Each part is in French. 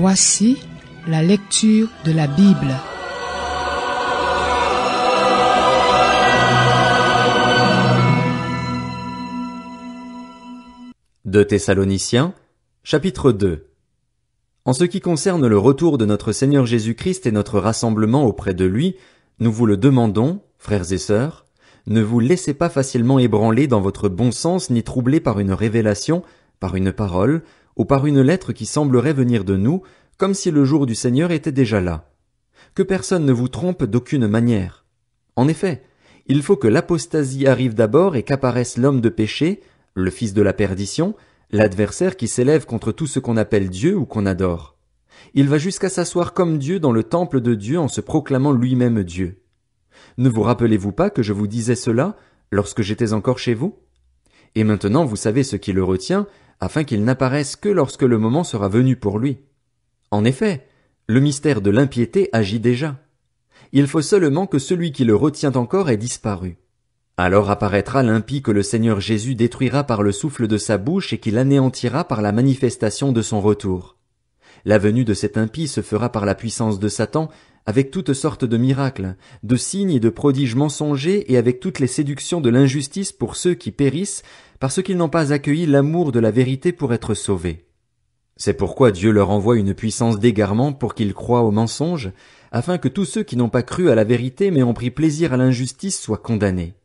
Voici la lecture de la Bible. De Thessaloniciens, chapitre 2. En ce qui concerne le retour de notre Seigneur Jésus-Christ et notre rassemblement auprès de lui, nous vous le demandons, frères et sœurs, ne vous laissez pas facilement ébranler dans votre bon sens ni troubler par une révélation, par une parole, ou par une lettre qui semblerait venir de nous, comme si le jour du Seigneur était déjà là. Que personne ne vous trompe d'aucune manière. En effet, il faut que l'apostasie arrive d'abord et qu'apparaisse l'homme de péché, le fils de la perdition, l'adversaire qui s'élève contre tout ce qu'on appelle Dieu ou qu'on adore. Il va jusqu'à s'asseoir comme Dieu dans le temple de Dieu en se proclamant lui-même Dieu. Ne vous rappelez-vous pas que je vous disais cela lorsque j'étais encore chez vous? Et maintenant vous savez ce qui le retient, afin qu'il n'apparaisse que lorsque le moment sera venu pour lui. En effet, le mystère de l'impiété agit déjà. Il faut seulement que celui qui le retient encore ait disparu. Alors apparaîtra l'impie que le Seigneur Jésus détruira par le souffle de sa bouche et qu'il anéantira par la manifestation de son retour. La venue de cet impie se fera par la puissance de Satan, avec toutes sortes de miracles, de signes et de prodiges mensongers et avec toutes les séductions de l'injustice pour ceux qui périssent parce qu'ils n'ont pas accueilli l'amour de la vérité pour être sauvés. C'est pourquoi Dieu leur envoie une puissance d'égarement pour qu'ils croient au mensonge, afin que tous ceux qui n'ont pas cru à la vérité mais ont pris plaisir à l'injustice soient condamnés.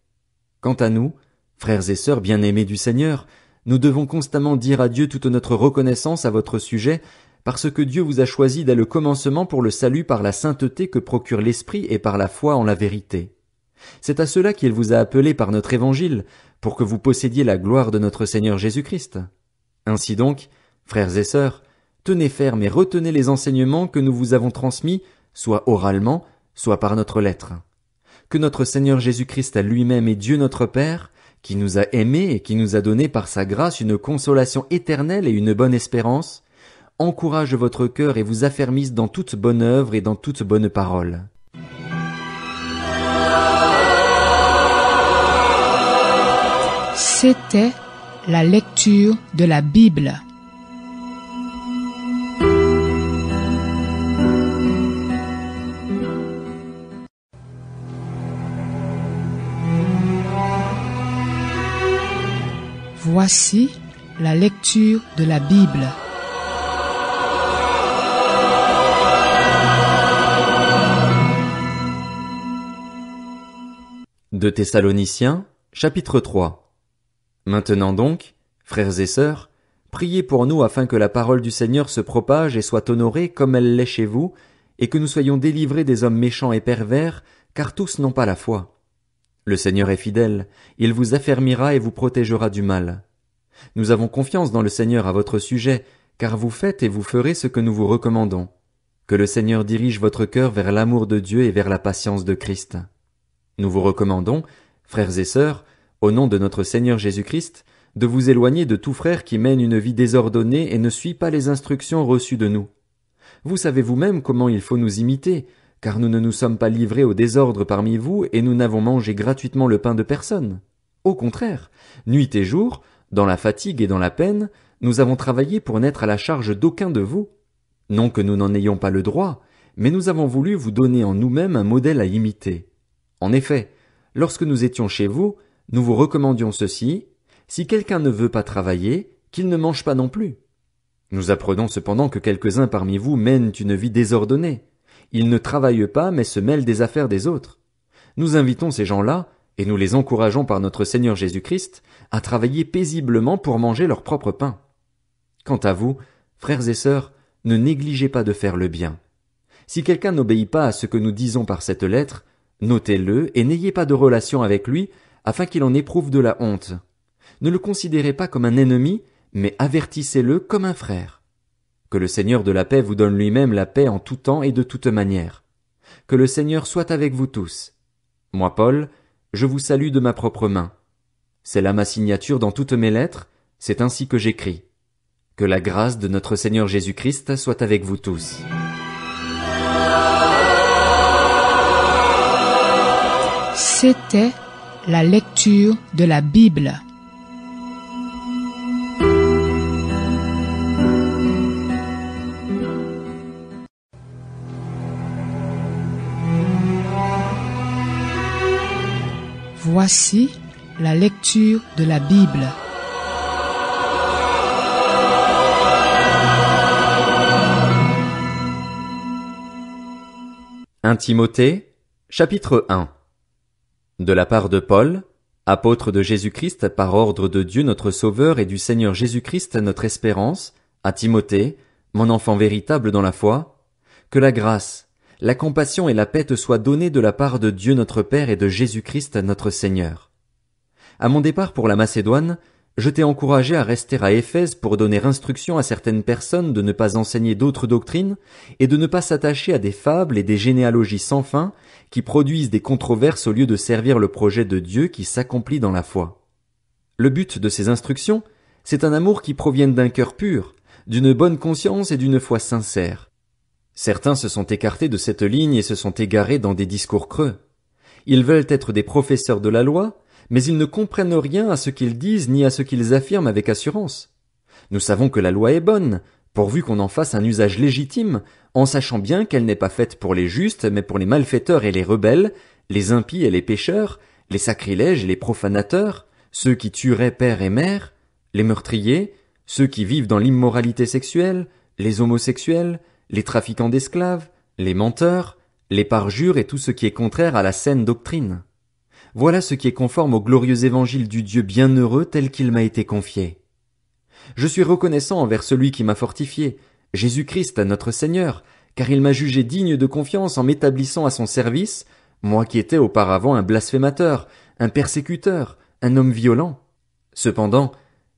Quant à nous, frères et sœurs bien-aimés du Seigneur, nous devons constamment dire à Dieu toute notre reconnaissance à votre sujet, parce que Dieu vous a choisi dès le commencement pour le salut par la sainteté que procure l'Esprit et par la foi en la vérité. C'est à cela qu'il vous a appelé par notre évangile, pour que vous possédiez la gloire de notre Seigneur Jésus-Christ. Ainsi donc, frères et sœurs, tenez ferme et retenez les enseignements que nous vous avons transmis, soit oralement, soit par notre lettre. Que notre Seigneur Jésus-Christ lui-même et Dieu notre Père, qui nous a aimés et qui nous a donné par sa grâce une consolation éternelle et une bonne espérance, encourage votre cœur et vous affermisse dans toute bonne œuvre et dans toute bonne parole. C'était la lecture de la Bible. Voici la lecture de la Bible. De Thessaloniciens, chapitre 3. Maintenant donc, frères et sœurs, priez pour nous afin que la parole du Seigneur se propage et soit honorée comme elle l'est chez vous, et que nous soyons délivrés des hommes méchants et pervers, car tous n'ont pas la foi. Le Seigneur est fidèle, il vous affermira et vous protégera du mal. Nous avons confiance dans le Seigneur à votre sujet, car vous faites et vous ferez ce que nous vous recommandons. Que le Seigneur dirige votre cœur vers l'amour de Dieu et vers la patience de Christ. Nous vous recommandons, frères et sœurs, au nom de notre Seigneur Jésus-Christ, de vous éloigner de tout frère qui mène une vie désordonnée et ne suit pas les instructions reçues de nous. Vous savez vous-même comment il faut nous imiter, car nous ne nous sommes pas livrés au désordre parmi vous et nous n'avons mangé gratuitement le pain de personne. Au contraire, nuit et jour, dans la fatigue et dans la peine, nous avons travaillé pour n'être à la charge d'aucun de vous. Non que nous n'en ayons pas le droit, mais nous avons voulu vous donner en nous-mêmes un modèle à imiter. En effet, lorsque nous étions chez vous, nous vous recommandions ceci, si quelqu'un ne veut pas travailler, qu'il ne mange pas non plus. Nous apprenons cependant que quelques-uns parmi vous mènent une vie désordonnée. Ils ne travaillent pas, mais se mêlent des affaires des autres. Nous invitons ces gens-là, et nous les encourageons par notre Seigneur Jésus-Christ, à travailler paisiblement pour manger leur propre pain. Quant à vous, frères et sœurs, ne négligez pas de faire le bien. Si quelqu'un n'obéit pas à ce que nous disons par cette lettre, notez-le et n'ayez pas de relation avec lui, afin qu'il en éprouve de la honte. Ne le considérez pas comme un ennemi, mais avertissez-le comme un frère. Que le Seigneur de la paix vous donne lui-même la paix en tout temps et de toute manière. Que le Seigneur soit avec vous tous. Moi, Paul, je vous salue de ma propre main. C'est là ma signature dans toutes mes lettres, c'est ainsi que j'écris. Que la grâce de notre Seigneur Jésus-Christ soit avec vous tous. C'était la lecture de la Bible. Voici la lecture de la Bible. Timothée, chapitre 1. De la part de Paul, apôtre de Jésus-Christ par ordre de Dieu notre Sauveur et du Seigneur Jésus-Christ notre espérance, à Timothée, mon enfant véritable dans la foi, que la grâce, la compassion et la paix te soient données de la part de Dieu notre Père et de Jésus-Christ notre Seigneur. À mon départ pour la Macédoine, je t'ai encouragé à rester à Éphèse pour donner instruction à certaines personnes de ne pas enseigner d'autres doctrines et de ne pas s'attacher à des fables et des généalogies sans fin qui produisent des controverses au lieu de servir le projet de Dieu qui s'accomplit dans la foi. Le but de ces instructions, c'est un amour qui provienne d'un cœur pur, d'une bonne conscience et d'une foi sincère. Certains se sont écartés de cette ligne et se sont égarés dans des discours creux. Ils veulent être des professeurs de la loi, mais ils ne comprennent rien à ce qu'ils disent ni à ce qu'ils affirment avec assurance. Nous savons que la loi est bonne, pourvu qu'on en fasse un usage légitime, en sachant bien qu'elle n'est pas faite pour les justes, mais pour les malfaiteurs et les rebelles, les impies et les pécheurs, les sacrilèges et les profanateurs, ceux qui tueraient père et mère, les meurtriers, ceux qui vivent dans l'immoralité sexuelle, les homosexuels, les trafiquants d'esclaves, les menteurs, les parjures et tout ce qui est contraire à la saine doctrine. Voilà ce qui est conforme au glorieux évangile du Dieu bienheureux tel qu'il m'a été confié. Je suis reconnaissant envers celui qui m'a fortifié, Jésus-Christ notre Seigneur, car il m'a jugé digne de confiance en m'établissant à son service, moi qui étais auparavant un blasphémateur, un persécuteur, un homme violent. Cependant,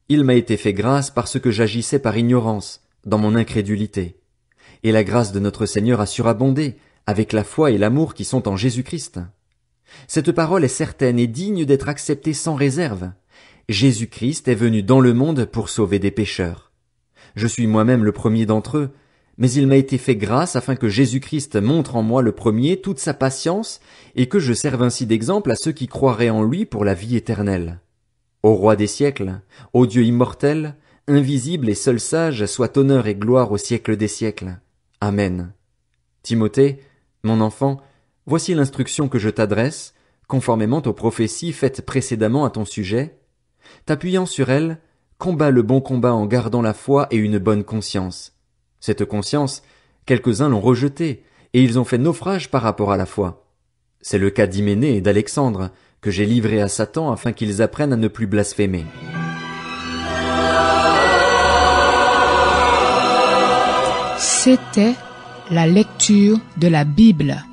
il m'a été fait grâce parce que j'agissais par ignorance, dans mon incrédulité. Et la grâce de notre Seigneur a surabondé, avec la foi et l'amour qui sont en Jésus-Christ. Cette parole est certaine et digne d'être acceptée sans réserve. Jésus-Christ est venu dans le monde pour sauver des pécheurs. Je suis moi-même le premier d'entre eux, mais il m'a été fait grâce afin que Jésus-Christ montre en moi le premier toute sa patience et que je serve ainsi d'exemple à ceux qui croiraient en lui pour la vie éternelle. Ô Roi des siècles, ô Dieu immortel, invisible et seul sage, soit honneur et gloire au siècle des siècles. Amen. Timothée, mon enfant, voici l'instruction que je t'adresse, conformément aux prophéties faites précédemment à ton sujet. T'appuyant sur elles, combats le bon combat en gardant la foi et une bonne conscience. Cette conscience, quelques-uns l'ont rejetée, et ils ont fait naufrage par rapport à la foi. C'est le cas d'Hyménée et d'Alexandre, que j'ai livrés à Satan afin qu'ils apprennent à ne plus blasphémer. C'était la lecture de la Bible.